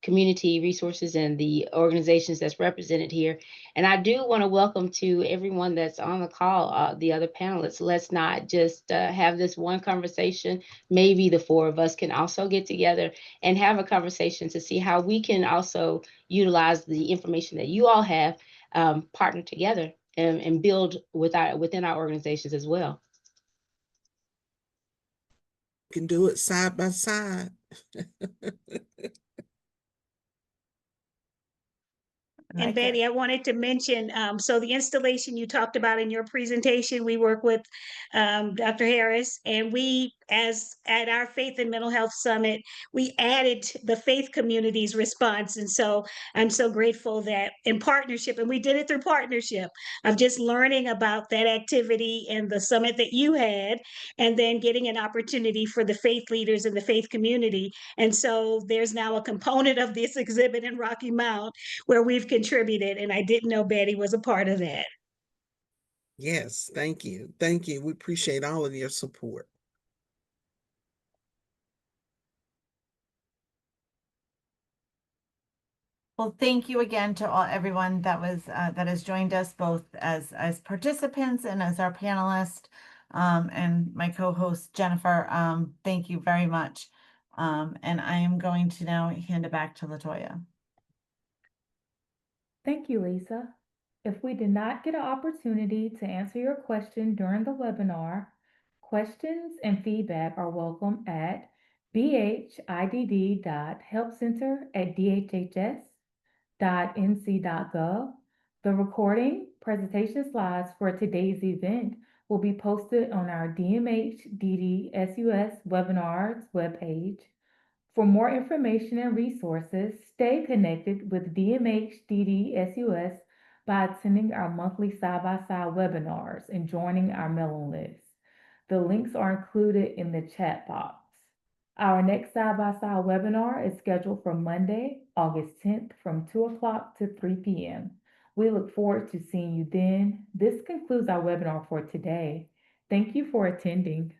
community resources and the organizations that's represented here. And I do want to welcome to everyone that's on the call, the other panelists. Let's not just have this one conversation. Maybe the four of us can also get together and have a conversation to see how we can also utilize the information that you all have, partner together and build within our organizations as well. You can do it side by side. And Betty, I wanted to mention, so the installation you talked about in your presentation, we work with Dr. Harris, and we as at our Faith and Mental Health Summit, we added the faith community's response. And so I'm so grateful that in partnership, and we did it through partnership of just learning about that activity and the summit that you had, and then getting an opportunity for the faith leaders in the faith community. And so there's now a component of this exhibit in Rocky Mount where we've contributed. And I didn't know Betty was a part of that. Yes, thank you. Thank you. We appreciate all of your support. Well, thank you again to everyone that has joined us both as participants and as our panelist, and my co-host Jennifer. Thank you very much. And I am going to now hand it back to LaToya. Thank you, Lisa. If we did not get an opportunity to answer your question during the webinar, questions and feedback are welcome at bhidd.helpcenter@dhhs.nc.gov. The recording presentation slides for today's event will be posted on our DMH-DD-SUS webinars webpage. For more information and resources, stay connected with DMH-DD-SUS by attending our monthly side-by-side webinars and joining our mailing list. The links are included in the chat box. Our next side-by-side webinar is scheduled for Monday, August 10th from 2 o'clock to 3 p.m. We look forward to seeing you then. This concludes our webinar for today. Thank you for attending.